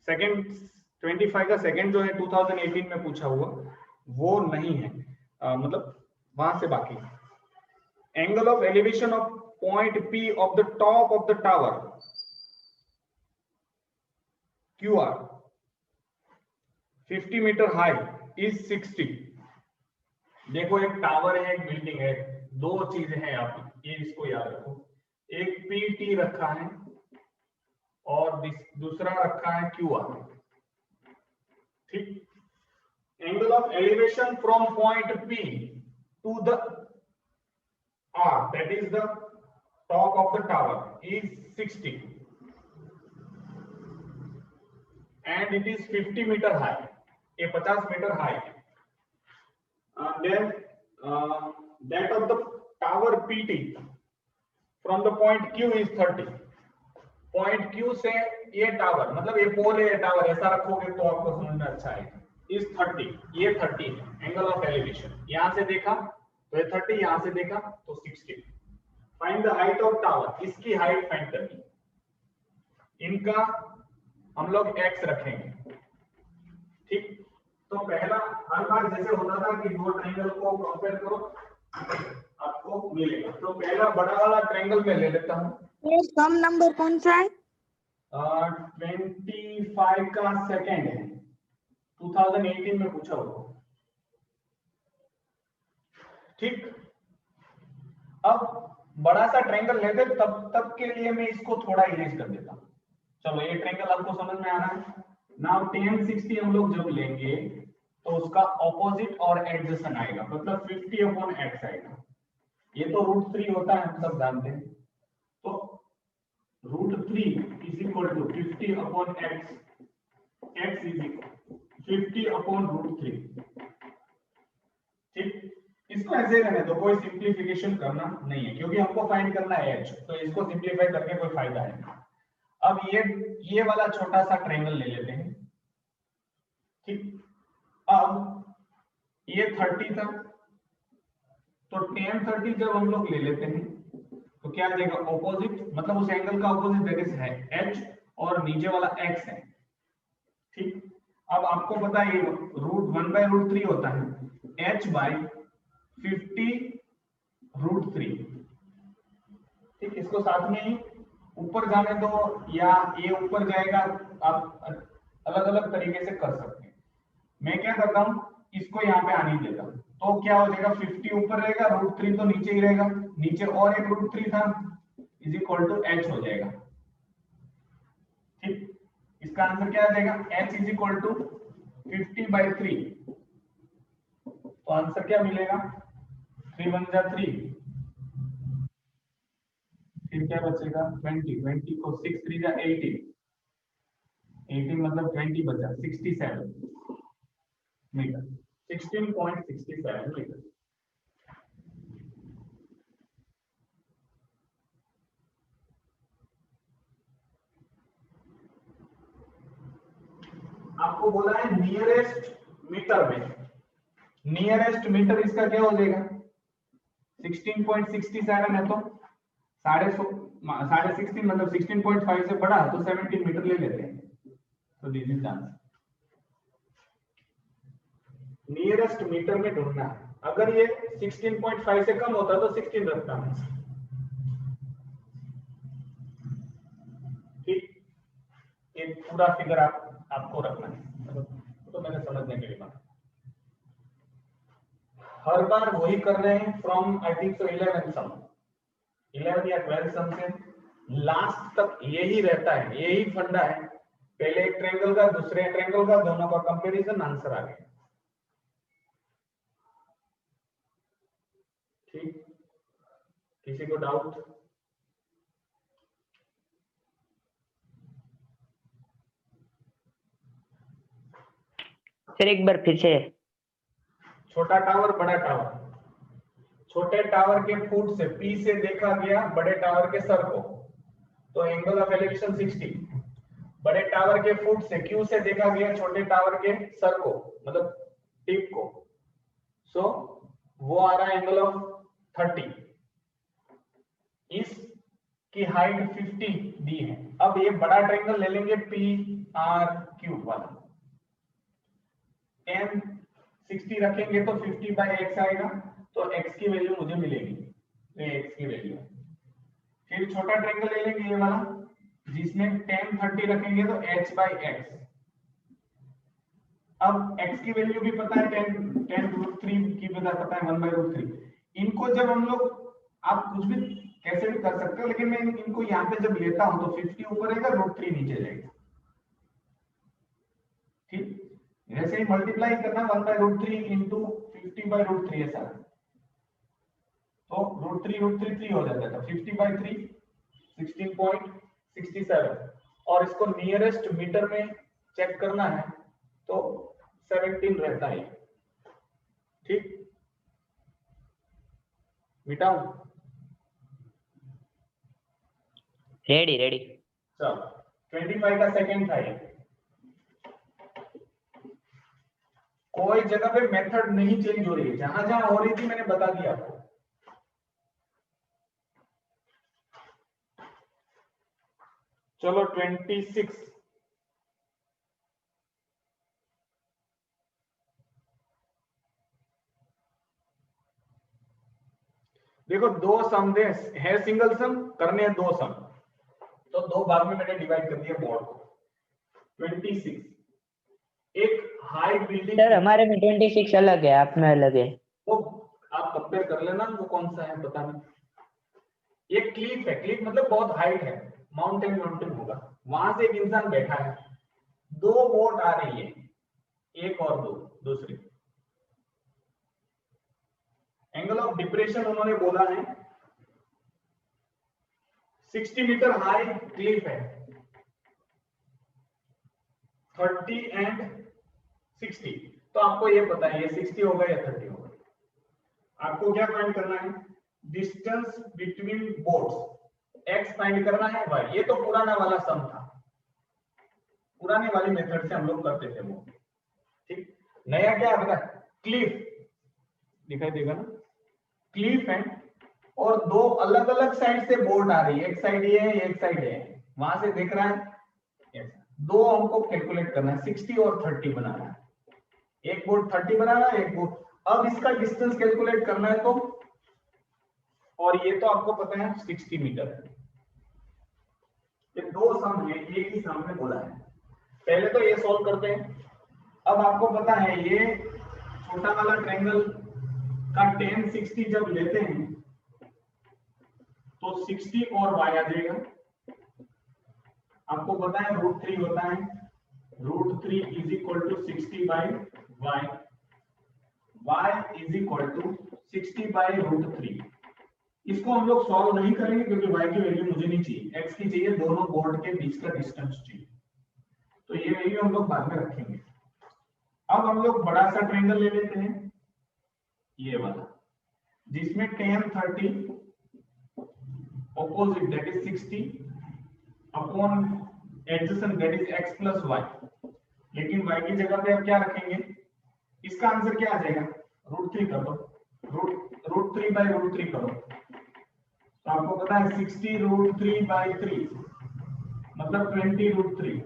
Second 25 का second जो है 2018 में पूछा हुआ वो नहीं है, मतलब वहां से बाकी। Angle of elevation of point P of the top of the tower QR 50 metre high is 60। देखो एक टावर है, एक बिल्डिंग है, दो चीजें हैं, आप ये इसको याद रखो। एक PT रखा है और दूसरा रखा है QR। ठीक। Angle of elevation from point P to the R, that is the top of the tower, is 60 and it is 50 meter high. ये 50 मीटर हाई है। Then that of the tower PT from the point Q is 30. Point Q से ये tower, मतलब ये पोल है, ये tower, ऐसा रखोगे तो आपको समझ में अच्छा आएगा। इस 30, ये 30 है एंगल ऑफ एलिवेशन। यहां से देखा तो ये 30, यहां से देखा तो 60। Find the height of tower, इसकी हाइट फाइंड करनी। इनका हम लोग x रखेंगे। ठीक। तो पहला हर बार जैसे होता था कि दो ट्रायंगल को कंपेयर करो आपको मिलेगा। तो पहला बड़ा वाला ट्रायंगल में ले लेता हूं। ये कम नंबर कौन सा है? 25 का सेकंड है, 2018 में पूछा हुआ। ठीक। अब बड़ा सा ट्रायंगल लेते, तब के लिए मैं इसको थोड़ा इरेज कर देता हूं। चलो ये ट्रायंगल आपको समझ में आ रहा है। नाउ tan 60 हम लोग जब लेंगे तो उसका ऑपोजिट और एडजेसेंट आएगा, मतलब 50/x आएगा। ये तो √3 होता है, हम सब जानते हैं। तो √3 is equal to 50/x, x is equal 50/√3। ठीक। इसको ऐसे रहने दो, कोई सिंप्लीफिकेशन करना नहीं है, क्योंकि हमको फाइंड करना है h, तो इसको सिंप्लीफाई करके कोई फायदा है। अब ये वाला छोटा सा ट्रायंगल ले लेते हैं। ठीक। अब ये 30 था, तो tan 30 जब हम लोग ले लेते हैं तो क्या आ जाएगा, ऑपोजिट, मतलब उस एंगल का ऑपोजिट दैट इज है h और नीचे वाला x है। ठीक। अब आपको पता है ये √1/√3 होता है, h/50√3। ठीक। इसको साथ में ही ऊपर जाने दो या ये ऊपर जाएगा, आप अलग अलग तरीके से कर सकते हैं। मैं क्या करता हूं, इसको यहाँ पे आने देता हूं, तो क्या हो जाएगा, 50 ऊपर रहेगा, √3 तो नीचे ही रहेगा, नीचे और एक √3 था, इज इक्वल टू h हो जाएगा। ठीक। इसका आंसर क्या आ जाएगा, h इज इक्वल टू 50/3। तो आंसर क्या मिलेगा, 3 1 जा 3, फिर क्या बचेगा 20, 20 को 6 3 जा 18, 18 मतलब 20 बचा, 67 मीटर, 16.67 मीटर। आपको बोला है नियरेस्ट मीटर में, नियरेस्ट मीटर इसका क्या हो जाएगा, 16.67 है, तो 16.5 मतलब 16.5 से बड़ा, तो 17 मीटर ले लेते हैं। तो this is answer. Nearest metre में ढूंढना है। अगर ये 16.5 से कम होता तो 16 रखता है। ठीक। ये पूरा फिगर आपको रखना है, तो मैंने समझने के लिए बात। हर बार वही कर रहे हैं फ्रॉम आई थिंक सो 11 सम, 11 या 12 सम से लास्ट तक यही रहता है, यही फंडा है। पहले एक ट्रायंगल का, दूसरे ट्रायंगल का, दोनों का कंपैरिजन, आंसर आ गया। ठीक। किसी को डाउट? सर एक बार फिर से। छोटा टावर, बड़ा टावर, छोटे टावर के फुट से P से देखा गया बड़े टावर के सर को, तो एंगल ऑफ एलिवेशन 60। बड़े टावर के फुट से Q से देखा गया छोटे टावर के सर को, मतलब टिप को, सो वो आ रहा है एंगल ऑफ 30। इस की हाइट 50 दी है। अब ये बड़ा ट्रायंगल ले लेंगे PRQ वाला, tan 60 रखेंगे तो 50/x आएगा, तो x की वैल्यू मुझे मिलेगी, तो ये x की वैल्यू है। फिर छोटा ट्रायंगल ले लेंगे ये वाला, जिसमें tan 30 रखेंगे तो h/x। अब x की वैल्यू भी पता है, tan√3 की पता है 1/√3। इनको जब हम लोग, आप कुछ भी कैसे भी कर सकते हो, लेकिन मैं इनको यहाँ पे जब लेता हूं तो 50 ऊपर रहेगा, √3 नीचे जाएगा। ठीक, वैसे ही मल्टीप्लाई करना 1/√3 इंटू 50/√3 ऐसा, तो √3 हो जाता है, 50/3 16.67, और इसको नियरेस्ट मीटर में चेक करना है तो 17 रहता है। ठीक, मिटाऊं? रेडी। चलो 25 का सेकंड था ये। कोई जगह पे मेथड नहीं चेंज हो रही है, जहां जहां हो रही थी मैंने बता दिया आपको। चलो 26, देखो दो सम है, सिंगल सम करने हैं, दो सम, तो दो भाग में मैंने डिवाइड कर दिया बोर्ड को। 26, एक हाई बिल्डिंग, सर हमारे में 26 अलग है, आप में अलग है। वो आप कंपेयर कर लेना वो कौन सा है पता नहीं। ये क्लिफ है, क्लिफ मतलब बहुत हाइट है, माउंटेन होगा, वहां से एक इंसान बैठा है, दो बोट आ रही है, एक और दो, दूसरी। एंगल ऑफ डिप्रेशन उन्होंने बोला है 60 मीटर हाई क्लिफ है, 30 एंड 60, तो आपको ये पता है ये 60 होगा या 30 होगा। आपको क्या फाइंड करना है, distance between boats, x find करना है, y। ये तो पुराना वाला सम था, पुराने वाली मेथड से हम लोग करते थे वो। ठीक, नया क्या है पता, क्लिफ दिखाई देगा ना, क्लिफ है और दो अलग अलग साइड से बोट आ रही है, एक साइड ये है एक साइड ये है, वहां से देख रहा है, दो हमको कैलकुलेट करना है, 60 और 30 बनाना है, एक बोट 30 बनाना है, एक बोट। अब इसका डिस्टेंस कैलकुलेट करना है तो, और ये तो आपको पता है 60 मीटर है। ये दो सम है, एक ही सम में बोला है। पहले तो ये सॉल्व करते हैं। अब आपको पता है ये छोटा वाला ट्रायंगल का tan 60 जब लेते हैं तो 60 और y आ जाएगा। आपको पता है √3 होता है, √3 is equal to 60/y, y is equal to 60/√3। इसको हम लोग सॉल्व नहीं करेंगे क्योंकि y की वैल्यू मुझे नहीं चाहिए, x की चाहिए, दोनों बोर्ड के बीच का डिस्टेंस चाहिए, तो ये वैल्यू हम लोग बाद में रखेंगे। अब हम लोग बड़ा सा ट्रायंगल ले लेते हैं, ये वाला, जिसमें tan 30 opposite that is 60 upon adjacent that is x plus y, लेकिन y की जगह पे अब क्या रखेंगे, इसका आंसर क्या आ जाएगा, √3 कर दो, √3/√3 करो, तो आपको पता है 60 √3/3 मतलब 20√3,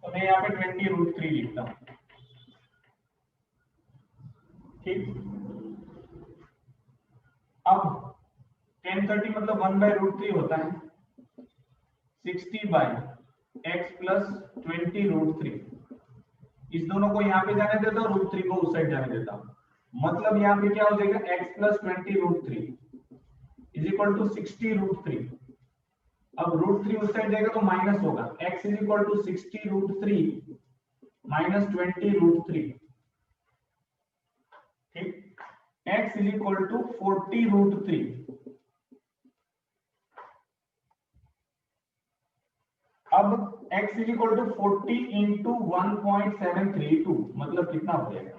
तो मैं यहाँ पे 20√3 लिखता हूँ। ठीक, अब tan 30 मतलब 1/√3 होता है, 60/x plus 20√3, इस दोनों को यहाँ पे जाने देता हूँ, √3 को उस साइड जाने देता हूँ, मतलब यहाँ पे क्या हो जाएगा, x plus 20√3 is equal to 60√3। अब √3 उस साइड जाएगा तो माइनस होगा, x is equal to 60√3 minus 20√3। ठीक, x इज इक्वल टू 40√3। अब x is equal to 40 into 1.732 मतलब कितना हो जाएगा,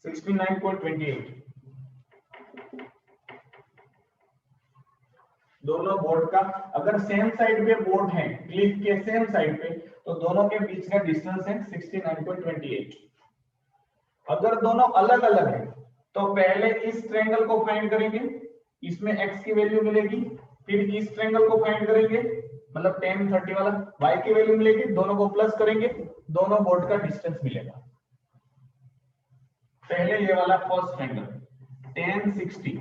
$69.28। दोनों बोर्ड का अगर सेम साइड पे बोर्ड है, क्लिफ के सेम साइड पे, तो दोनों के बीच का डिस्टेंस है 69.28। अगर दोनों अलग अलग है तो पहले इस ट्रायंगल को फाइंड करेंगे, इसमें x की वैल्यू मिलेगी, फिर इस ट्रायंगल को फाइंड करेंगे, मतलब tan 30 वाला y की वैल्यू मिलेगी, दोनों को प्लस करेंगे, दोनों बोर्ड का डिस्टेंस मिलेगा। पहले ये वाला फर्स्ट ट्रायंगल tan 60,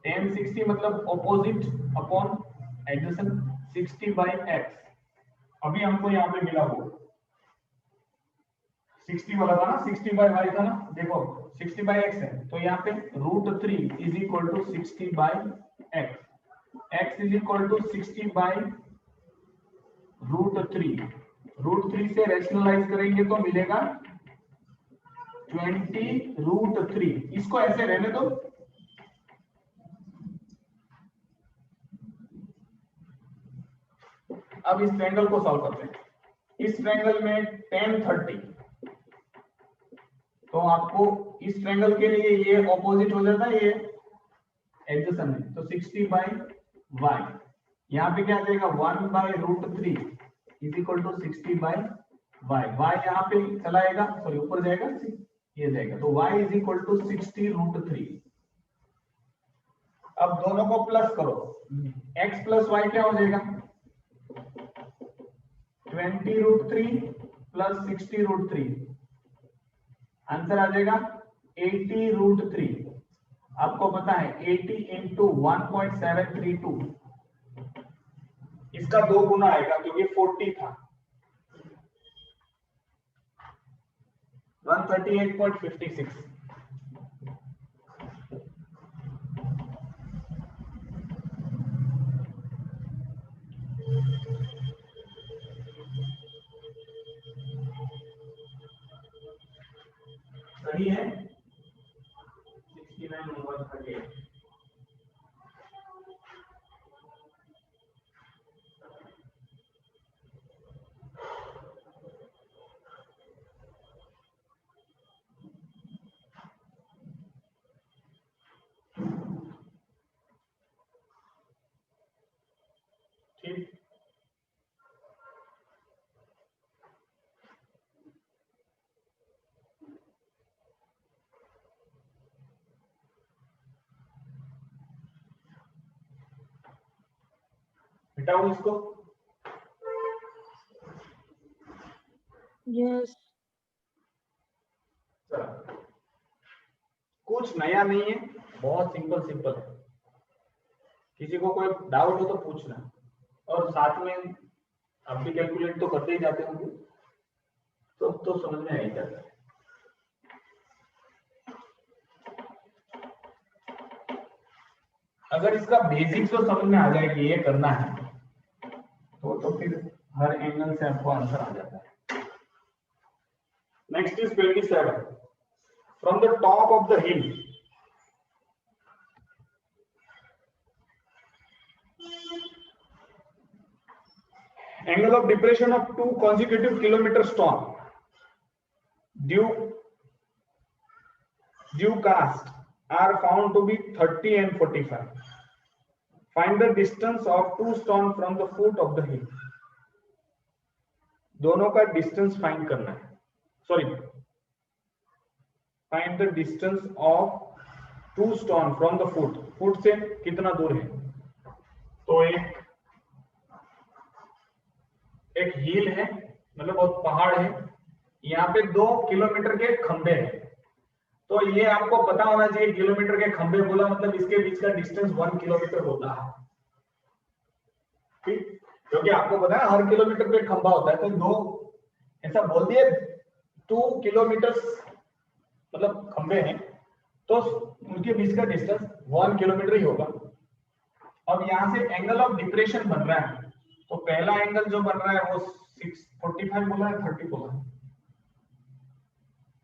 tan 60 मतलब opposite upon adjacent 60 by x। अभी हमको यहाँ पे मिला वो 60 वाला था ना, 60 बाई y था ना, देखो 60 बाई x है तो यहाँ पे √3 is equal to 60 by x is equal to 60 by √3 से रेशनलाइज करेंगे तो मिलेगा 20 √3। इसको ऐसे रहने दो, अब इस ट्रायंगल को सॉल्व करते हैं। इस ट्रायंगल में tan 30, तो आपको इस ट्रायंगल के लिए ये ऑपोजिट हो जाता है, ये एडजेसेंट है, तो 60 बाई y, यहाँ पे क्या आ जाएगा 1 by √3 is equal to 60 by y यहाँ पे चला आएगा, सॉरी ऊपर जाएगा, ये जाएगा, तो y इज इक्वल टू 60 √3। अब दोनों को प्लस करो, x प्लस y क्या हो जाएगा 20 √3 प्लस 60 √3, आंसर आ जाएगा 80 √3। आपको पता है 80 इंटू 1.732, इसका 2 गुना आएगा क्योंकि 40 था, 138.56। सही है 69 over 38। ठीक, मिटाओ इसको। Yes. चलो, कुछ नया नहीं है, बहुत सिंपल सिंपल है। किसी को कोई डाउट हो तो पूछना, और साथ में आप भी कैलकुलेट तो करते ही जाते होंगे, तो समझ में आ ही जाता है। अगर इसका बेसिक तो समझ में आ जाए कि ये करना है तो फिर हर एंगल से आपको आंसर आ जाता है। Next is 27। From the top of the hill, angle of depression of 2 consecutive kilometer storm due cast are found to be 30 and 45. Find the distance of 2 storm from the foot of the hill. दोनों का distance find करना है, sorry find the distance of 2 stone from the foot, foot से कितना दूर है। तो एक हिल है, मतलब बहुत पहाड़ है, यहाँ पे 2 किलोमीटर के खंबे हैं, तो ये आपको पता होना चाहिए, किलोमीटर के खंबे बोला मतलब इसके बीच का डिस्टेंस 1 किलोमीटर होता है, ठीक, क्योंकि आपको पता है हर किलोमीटर पे खंबा होता है, तो 2 ऐसा बोल दिए 2 किलोमीटर मतलब खंबे हैं, तो उनके बीच का डिस्टेंस 1 किलोमीटर ही होगा। अब यहाँ से एंगल ऑफ डिप्रेशन बन रहा है, तो पहला एंगल जो बन रहा है वो 45 बोला है, 30 बोला है,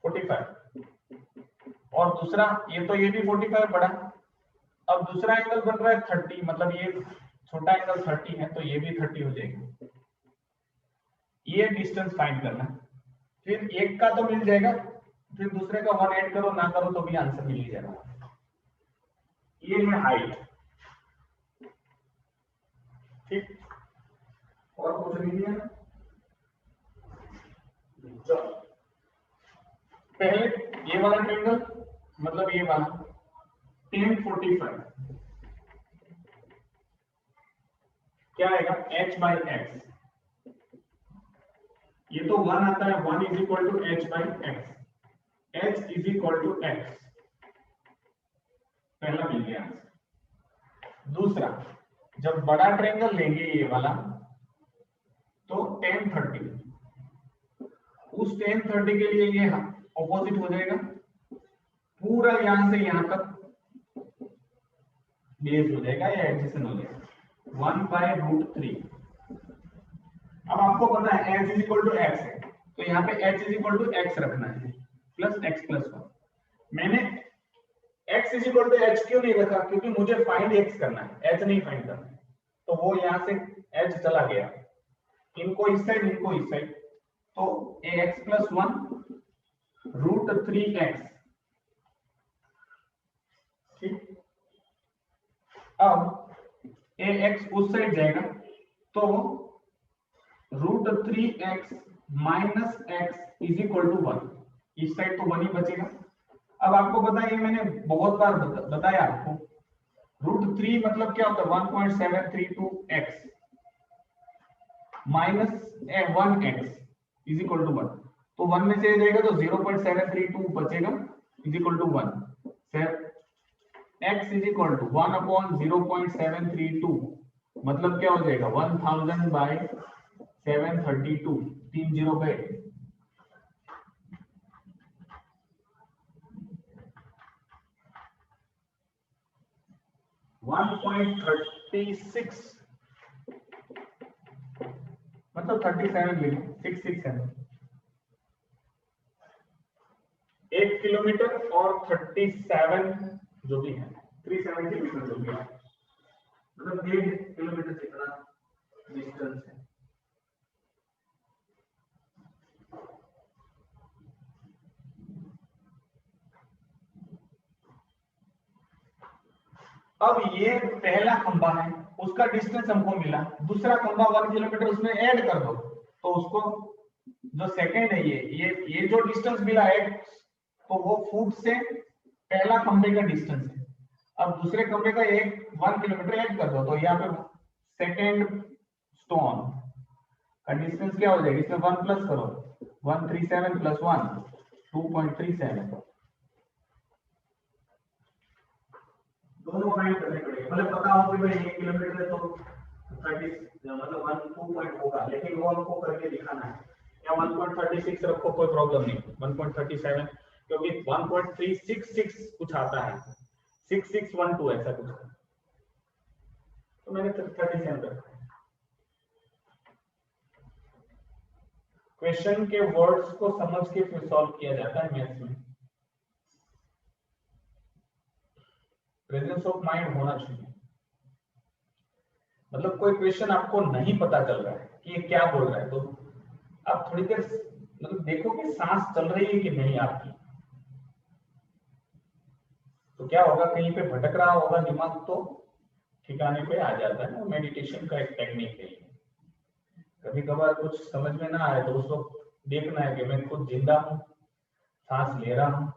45, और दूसरा ये भी 45 बड़ा। अब दूसरा एंगल बन रहा है 30, मतलब ये छोटा एंगल 30 है, तो ये भी 30 हो जाएगा। ये डिस्टेंस फाइंड करना, फिर एक का तो मिल जाएगा, फिर दूसरे का 1 ऐड करो ना करो तो भी आंसर मिल ही जाएगा। ये है हाइट, ठीक, और कुछ नहीं है। चलो पहले ये वाला ट्रायंगल मतलब ये वाला tan 45 क्या आएगा h by x, ये तो 1 आता है, 1 is equal to h by x, h is equal to x, पहला मिल गया आंसर। दूसरा, जब बड़ा ट्रायंगल लेंगे ये वाला तो tan 30, उस tan 30 के लिए ये ऑपोजिट हो जाएगा, पूरा यहां से यहां तक बेस हो जाएगा या एडजेसेंट हो जाएगा 1/√3। अब आपको पता है h is equal to x है, तो यहाँ पे h is equal to x रखना है प्लस x प्लस 1। मैंने x is equal to h क्यों नहीं रखा, क्योंकि मुझे फाइंड x करना है, h नहीं फाइंड करना है, तो वो यहाँ से h चला गया, इनको इस साइड इनको इस साइड, तो ax प्लस 1√3x। ठीक, अब ax उस साइड जाएगा तो √3x minus x is equal to 1, इस साइड तो 1 ही बचेगा। अब आपको पता है, मैंने बहुत बार बताया आपको, √3 मतलब क्या होता है 1.732x minus 1x is equal to 1, तो 1 में से जाएगा तो 0.732 बचेगा is equal to 1। x is equal to 1/0.732 मतलब क्या हो जाएगा 1000/732, 3 0 पे 1.36 मतलब 37 लिखो 667, 1 किलोमीटर और 37 जो भी है 370 मीटर जो भी है, मतलब 1.5 किलोमीटर जितना डिस्टेंस है। अब ये पहला खंबा है, उसका डिस्टेंस हमको मिला, दूसरा खंबा 1 किलोमीटर उसमें ऐड कर दो, तो उसको जो सेकंड है ये जो डिस्टेंस मिला है तो वो फुट से पहला खंबे का डिस्टेंस है। अब दूसरे खंबे का 1 किलोमीटर ऐड कर दो, तो यहाँ पे सेकंड स्टोन का डिस्टेंस क्या हो जाएगा, इसमें 1 प्लस करो, 137 प्लस 1 2.37, दोनों फाइंड करने पड़ेंगे। मतलब पता हो कि भाई 1 किलोमीटर है तो 30 मतलब 1 2 होगा, लेकिन वो हमको करके दिखाना है, या 1.36 रखो कोई प्रॉब्लम नहीं, 1.37 क्योंकि 1.366 कुछ आता है, 6612 ऐसा कुछ, तो मैंने 37 रखा। क्वेश्चन के वर्ड्स को समझ के फिर सॉल्व किया जाता है मैथ्स में, प्रेजेंस ऑफ माइंड होना चाहिए। मतलब कोई क्वेश्चन आपको नहीं पता चल रहा है कि ये क्या बोल रहा है, तो आप थोड़ी देर मतलब देखो कि सांस चल रही है कि नहीं आपकी, तो क्या होगा, कहीं पे भटक रहा होगा दिमाग तो ठिकाने पे आ जाता है ना, मेडिटेशन का एक टेक्निक है। कभी कभार कुछ समझ में ना आए तो उसको देखना है कि मैं खुद जिंदा हूँ, सांस ले रहा हूँ,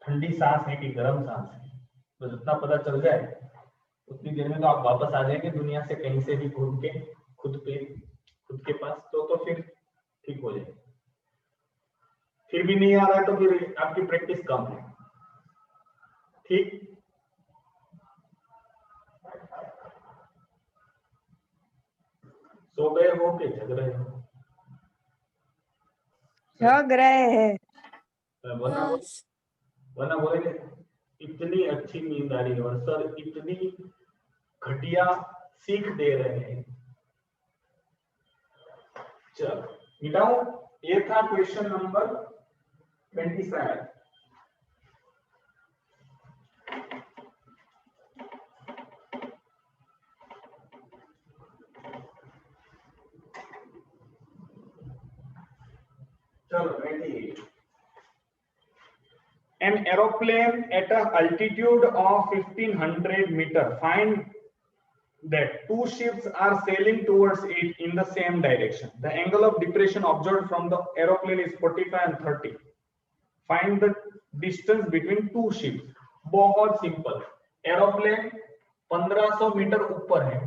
ठंडी सांस है कि गर्म सांस है, तो जितना पता चल जाए उतनी देर में तो आप वापस आ जाएंगे दुनिया से, कहीं से भी घूम के खुद के पास, तो फिर ठीक हो जाएगा। फिर भी नहीं आ रहा है तो फिर आपकी प्रैक्टिस कम है। ठीक, सो गए हो कि जग रहे हो? जग रहे हैं। वरना बोलेंगे इतनी अच्छी नींद आ रही है और सर इतनी घटिया सीख दे रहे हैं। चलो मिटाओ, ये था क्वेश्चन नंबर 27। चलो 28। An aeroplane at an altitude of 1500 meter. Find that two ships are sailing towards it in the same direction. The angle of depression observed from the aeroplane is 45 and 30. Find the distance between two ships. बहुत simple, aeroplane 1500 metre ऊपर है,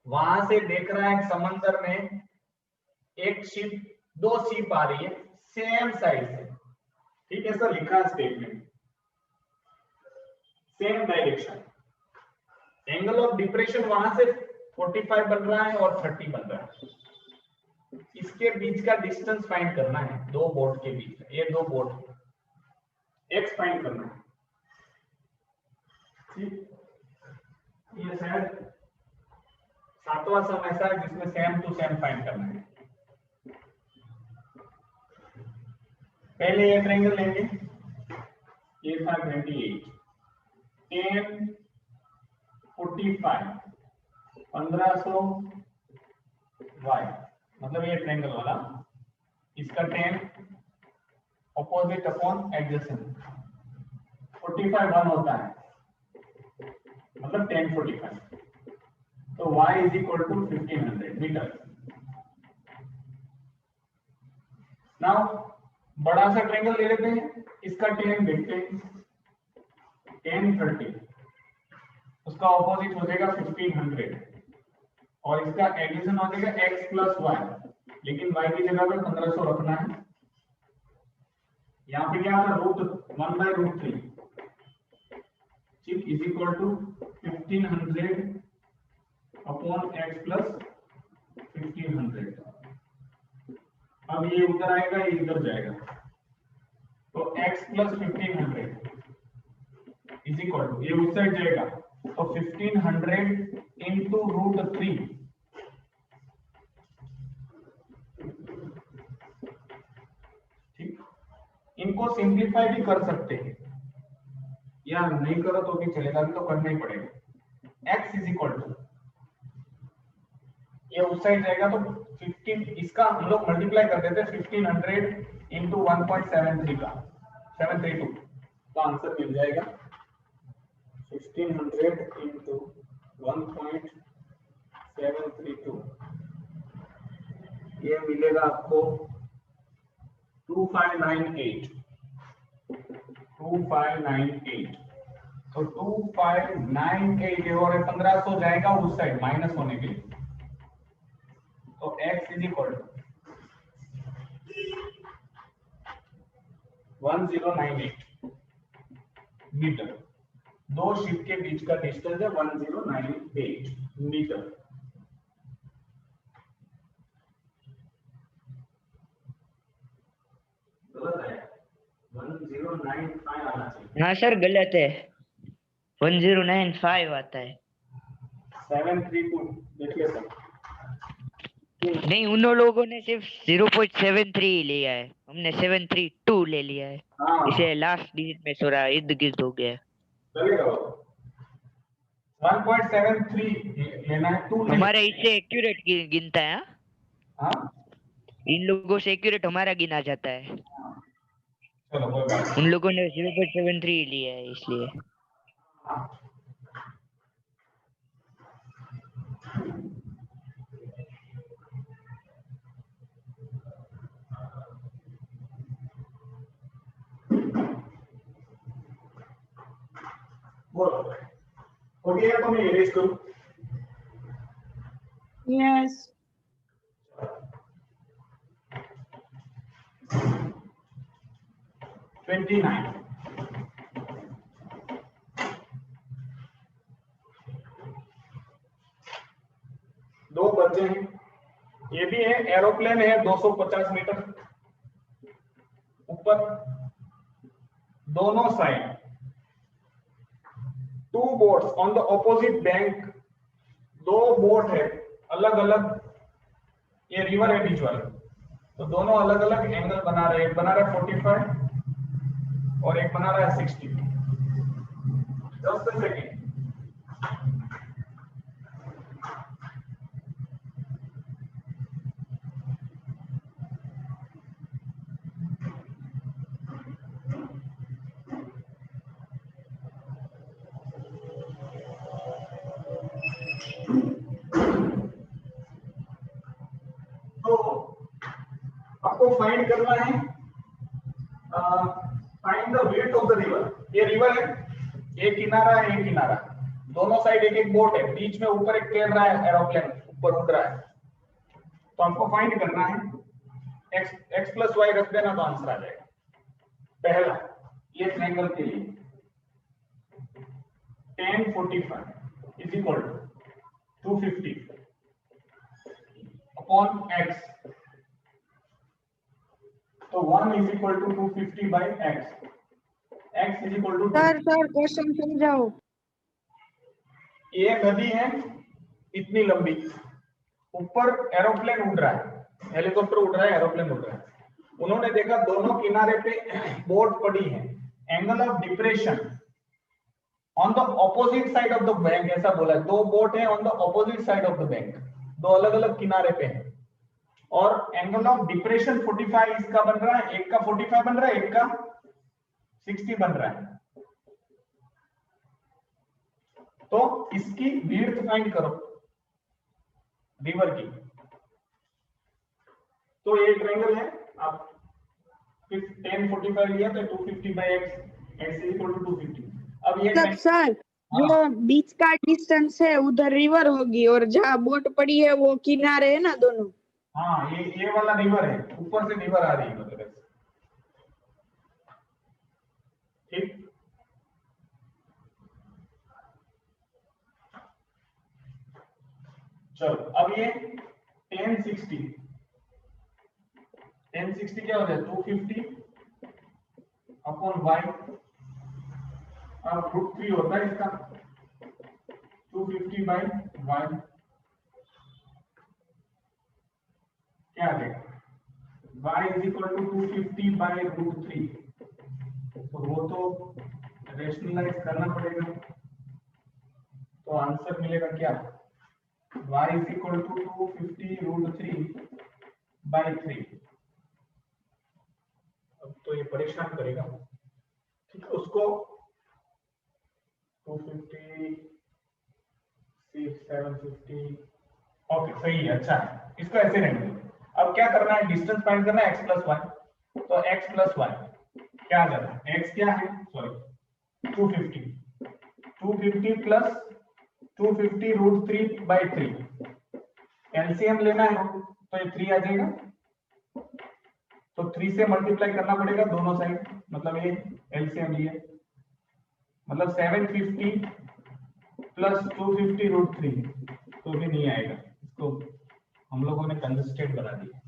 वहां से देख रहा है समंदर में एक शिप, दो शिप आ रही है सेम साइड से, ठीक है सर, लिखा है statement, same direction, angle of depression वहां से 45 बन रहा है और 30 बन रहा है, इसके बीच का डिस्टेंस फाइंड करना है, दो बोट के बीच, ये दो बोट, एक्स फाइंड करना है, ठीक, ये शायद सातवां सम ऐसा है जिसमें सेम टू सेम फाइंड करना है। पहले ये ट्रायंगल लेंगे, ये था 28, 10, 45, 1500 y, मतलब ये ट्रायंगल वाला, इसका 10 ऑपोजिट अपॉन एडजेसेंट, 45 1 होता है, मतलब 10 45, तो y is equal to 1500 metre. Now बड़ा सा ट्रायंगल ले लेते हैं, इसका 10 देखते हैं, 10 30, उसका ऑपोजिट हो जाएगा 1500 और इसका एडिशन हो जाएगा x प्लस वाई, लेकिन y की जगह पर 1500 रखना है, यहाँ पे क्या था √1/√3, ठीक, is equal to 1500 upon x plus 1500। अब ये उधर आएगा, ये इधर जाएगा, तो x plus 1500 is equal to, ये उस साइड जाएगा तो 1500 इंटू √3, ठीक, इनको सिंप्लीफाई भी कर सकते हैं या नहीं करो तो भी चलेगा, भी तो करना ही पड़ेगा। x इज इक्वल टू, ये उस साइड जाएगा तो 15, इसका हम लोग मल्टीप्लाई कर देते हैं 1500 इंटू 1.73 का 732, तो आंसर मिल जाएगा 1500 इंटू 1.732, ये मिलेगा आपको 2598, 2598, तो 2598 और 1500 जाएगा उस साइड माइनस होने के लिए, तो x is equal to 1098 metre, दो शिप के बीच का डिस्टेंस है 1098 मीटर। गलत है, 1095 आना चाहिए। हाँ सर गलत है, 1095 आता है। 732 देखिए सर, नहीं, उन लोगों ने सिर्फ 0.73 लिया है, हमने 732 ले लिया है, हाँ इसे लास्ट डिजिट में थोड़ा इर्द गिर्द हो गया। चलेगा, 1.73 लेना है, 2 हमारे इससे एक्यूरेट गिनता है। हाँ, इन लोगों से एक्यूरेट हमारा गिना जाता है, चलो कोई बात उन लोगों ने 0.73 लिया है इसलिए। नहीं। बोलो, हो गया तो मैं इरेज करूं? Yes. $29, दो बच्चे हैं, ये भी है एरोप्लेन है 250 मीटर ऊपर, दोनों side two boats on the opposite bank, दो बोट है अलग अलग, ये रिवर है बीच वाले, तो दोनों अलग अलग एंगल बना रहे हैं, एक बना रहा है 45 और एक बना रहा है 60। जस्ट अ सेकंड, तो आपको फाइंड करना है, find the width of the river. ये रिवर है, एक किनारा है, एक किनारा, दोनों साइड एक एक बोट है, बीच में ऊपर एक तैर रहा है एरोप्लेन, ऊपर उड़ रहा है। तो हमको फाइंड करना है, x प्लस वाई रख देना तो आंसर आ जाएगा। पहला ये ट्रायंगल के लिए tan 45 is equal to 250 upon x, तो 1 is equal to 250 by x, x is equal to sir question समझाओ। ये नदी है इतनी लंबी, ऊपर एरोप्लेन उड़ रहा है, हेलीकॉप्टर उड़ रहा है, एरोप्लेन उड़ रहा है। उन्होंने देखा दोनों किनारे पे बोट पड़ी है, angle of depression on the opposite side of the bank, ऐसा बोला है, दो बोट है on the opposite side of the bank, दो अलग अलग किनारे पे है, और एंगल ऑफ डिप्रेशन 45 इसका बन रहा है, एक का 45 बन रहा है, एक का 60 बन रहा है। तो इसकी विड्थ फाइंड करो रिवर की। तो ये ट्रायंगल है, आप tan 45 लिया तो 250 by x is equal to 250। अब ये मतलब सर जो बीच का डिस्टेंस है उधर रिवर होगी और जहाँ बोट पड़ी है वो किनारे है ना दोनों। हाँ, ये वाला रिवर है, ऊपर से रिवर आ रही है मतलब ऐसे। ठीक, चलो अब ये tan 60 क्या हो जाए 250 अपॉन y, अब √3 होता है इसका, 250 बाई y क्या आ जाएगा, y is equal to 250 by √3। तो वो तो रेशनलाइज करना पड़ेगा, तो आंसर मिलेगा क्या, y is equal to 250 √3 by 3। अब तो ये परेशान करेगा, ठीक है, उसको 250 750 ओके सही है, अच्छा है, इसको ऐसे रहने दो। अब क्या करना है, डिस्टेंस फाइंड करना है x प्लस वाई, तो x प्लस वाई क्या आ जाता है, x क्या है, सॉरी 250 प्लस 250 √3 बाई 3, एलसीएम लेना है तो ये 3 आ जाएगा, तो 3 से मल्टीप्लाई करना पड़ेगा दोनों साइड, मतलब ये एलसीएम लिए, मतलब 750 प्लस 250 √3 तो भी नहीं आएगा, इसको हम लोगों ने कंजस्टेड बना दिया।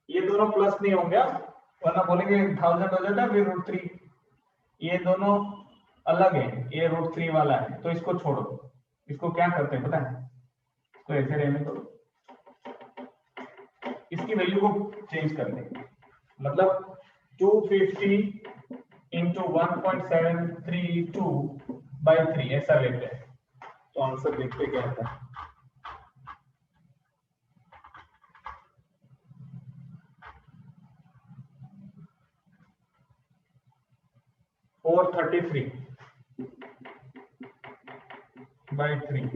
ये दोनों प्लस नहीं होंगे, वरना बोलेंगे 1000 हो जाता है फिर √3, ये दोनों अलग है, ये √3 वाला है, तो इसको छोड़ो, इसको क्या करते हैं पता है, इसको ऐसे रहने दो, इसकी वैल्यू को चेंज कर दें, मतलब 250 इंटू 1.732 बाई 3 ऐसा लेते हैं, तो आंसर देखते क्या आता है। और 33 बाई 3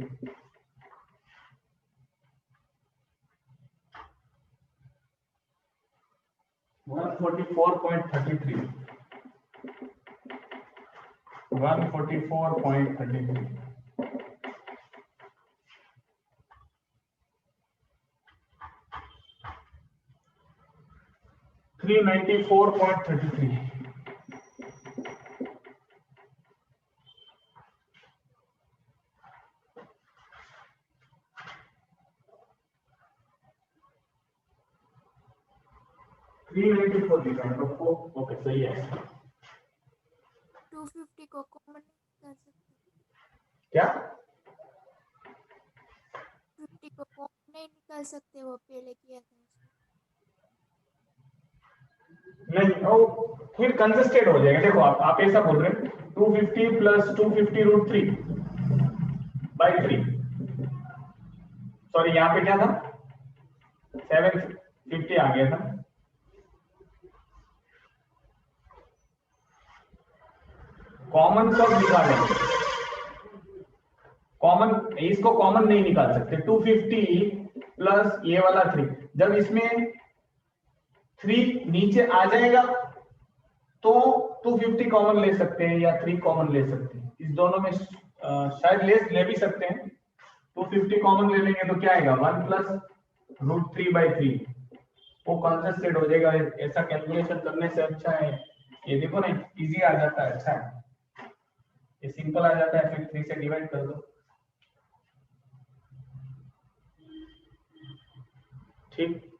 144.33 144.33 394.33 394 दिखा है आपको, ओके सही है। 250 को कॉमन कर सकते, क्या 50 को कॉमन नहीं निकाल सकते, वो पहले किया था उसमें। नहीं, ओ फिर कंजस्टेड हो जाएगा। देखो आप ऐसा बोल रहे हैं 250 प्लस 250 √3 बाई 3, सॉरी यहाँ पे क्या था 750 आ गया था, कॉमन कब निकालेंगे, कॉमन, इसको कॉमन नहीं निकाल सकते। 250 प्लस ये वाला 3, जब इसमें 3 नीचे आ जाएगा तो 250 कॉमन ले सकते हैं या 3 कॉमन ले सकते हैं। इस दोनों में शायद ले भी सकते हैं। 250 कॉमन ले लेंगे तो क्या आएगा 1 प्लस √3/3, वो कॉन्सेप्ट सेट हो जाएगा। ऐसा कैलकुलेशन करने से अच्छा है ये, देखो ना इजी आ जाता है, अच्छा है ये, सिंपल आ जाता है, फिर 3 से डिवाइड कर दो, ठीक।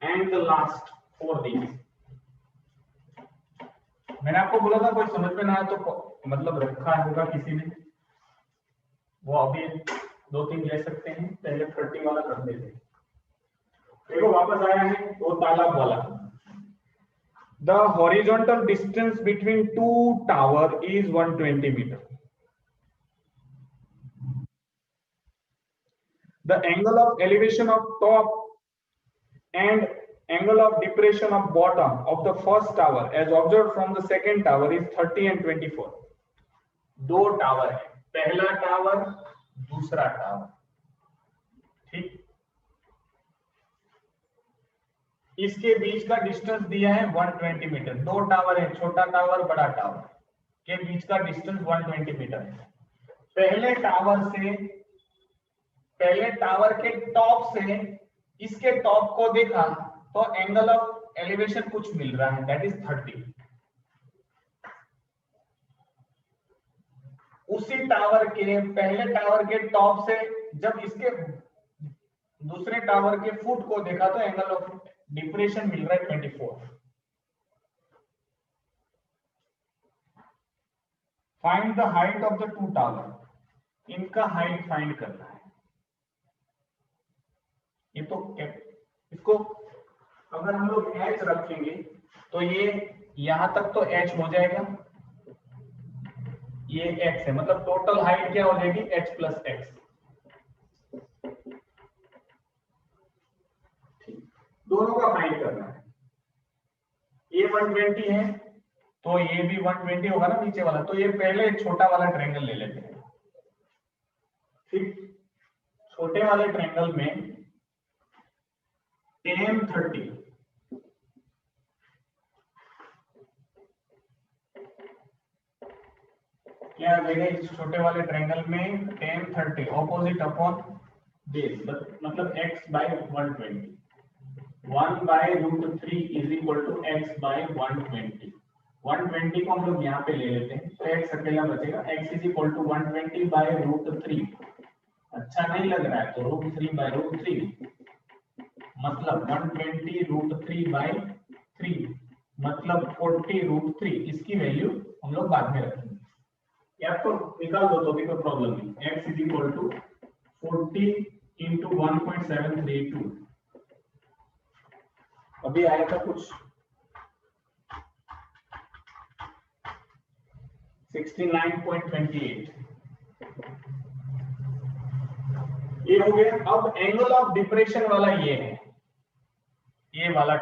एंड द लास्ट 4 these, मैंने आपको बोला था कोई समझ में ना आया तो मतलब रखा होगा किसी ने, वो अभी 2-3 ले सकते हैं। पहले 30 वाला कर देते हैं। देखो वापस आया है वो तालाब वाला। The horizontal distance between 2 tower is 120 metre. The angle of elevation of top and angle of depression of bottom of the first tower as observed from the second tower is 30 and 24. दो tower है, पहला tower दूसरा tower, ठीक। इसके बीच का distance दिया है 120 metre. दो टावर है, छोटा टावर बड़ा टावर, के बीच का डिस्टेंस 120 मीटर है। पहले टावर के टॉप से इसके टॉप को देखा तो एंगल ऑफ एलिवेशन कुछ मिल रहा है, दैट इज 30। उसी टावर के पहले टावर के टॉप से जब इसके दूसरे टावर के फुट को देखा तो एंगल ऑफ डिप्रेशन मिल रहा है 24। Find the height of the 2 tower, इनका हाइट फाइंड करना है। ये तो इसको अगर हम लोग h रखेंगे तो ये यहां तक तो h हो जाएगा, ये x है, मतलब टोटल हाइट क्या हो जाएगी h प्लस x। दोनों का फाइंड करना है। ये 120 है तो ये भी 120 होगा ना नीचे वाला, तो ये पहले छोटा वाला ट्रायंगल ले लेते हैं, ठीक। छोटे वाले ट्रायंगल में tan 30 क्या आ जाएगा इस छोटे वाले ट्रायंगल में tan 30 ऑपोजिट अपॉन बेस, मतलब x by 120, 1/√3 is equal to x by 120। 120 को हम लोग यहाँ पे ले लेते हैं तो x अकेला बचेगा, x इज इक्वल टू 120/√3। अच्छा नहीं लग रहा है तो √3/√3 मतलब 120√3/3 मतलब 40√3। इसकी वैल्यू हम लोग बाद में रखेंगे, या तो निकाल दो तो भी कोई प्रॉब्लम नहीं। x is equal to 40 into 1.732, अभी आया था कुछ 69.28, ये हो गया। अब एंगल ऑफ डिप्रेशन वाला ये है, ये वाला।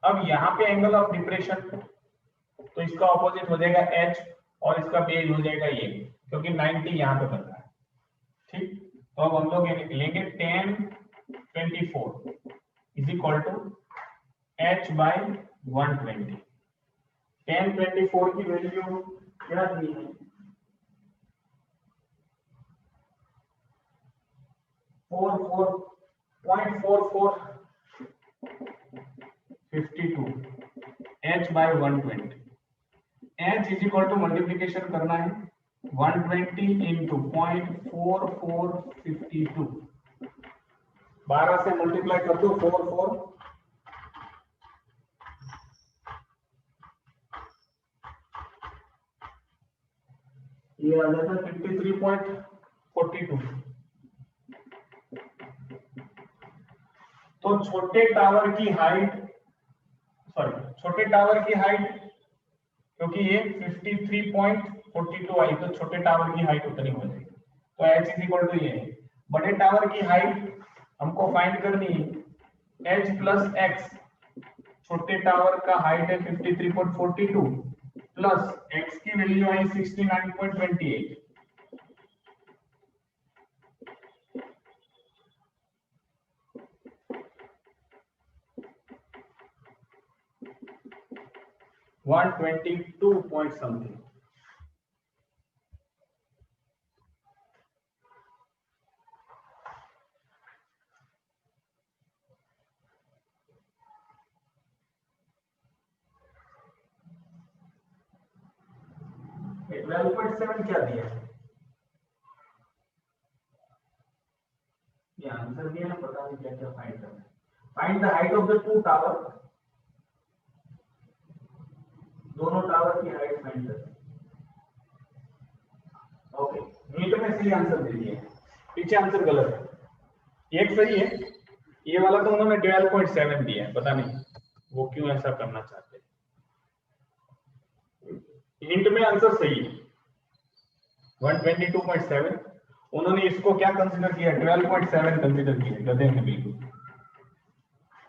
अब यहाँ पे एंगल ऑफ डिप्रेशन तो इसका ऑपोजिट हो जाएगा h और इसका बेस हो जाएगा ये, क्योंकि 90 यहाँ पे बन रहा है, ठीक। तो अब हम लोग ये लेंगे tan 24 is equal to h by 120। tan 24 की वैल्यू क्या दी है 44.4452 h by 120। h is equal to multiplication करना है 120 इंटू 0.4452, 12 से मल्टीप्लाई कर दो 44, ये आ जाता है 53.42। तो छोटे टावर की हाइट क्योंकि ये 53.42 आई तो छोटे टावर की हाइट उतनी हो जाएगी, तो h इज इक्वल टू ये है। बड़े टावर की हाइट हमको फाइंड करनी है h प्लस x, छोटे टावर का हाइट है 53.42 प्लस x की वैल्यू आई 69.28। One 122 point something. ये 12.7 क्या दिया है? ये आंसर दिया ना, पता नहीं क्या क्या फाइंड करना है। Find the height of the two tower, दोनों टावर की हाइट फाइंड करना। ओके, नीट में सही आंसर दे दिया, पीछे आंसर गलत है। एक सही है, ये वाला तो उन्होंने 12.7 दिया है, पता नहीं वो क्यों ऐसा करना चाहते हैं। हिंट में आंसर सही है 122.7, उन्होंने इसको क्या कंसीडर किया, 12.7 कंसीडर किया। गधे में बिल्कुल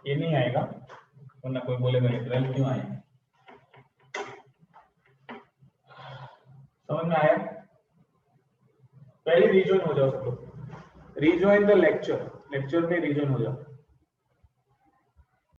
ये नहीं आएगा, वरना कोई बोलेगा 12 क्यों आया। समझ में आया? पहले रिजॉइन हो जाओ सब लोग, रिजॉइन द लेक्चर, लेक्चर में रिजॉइन हो जाओ।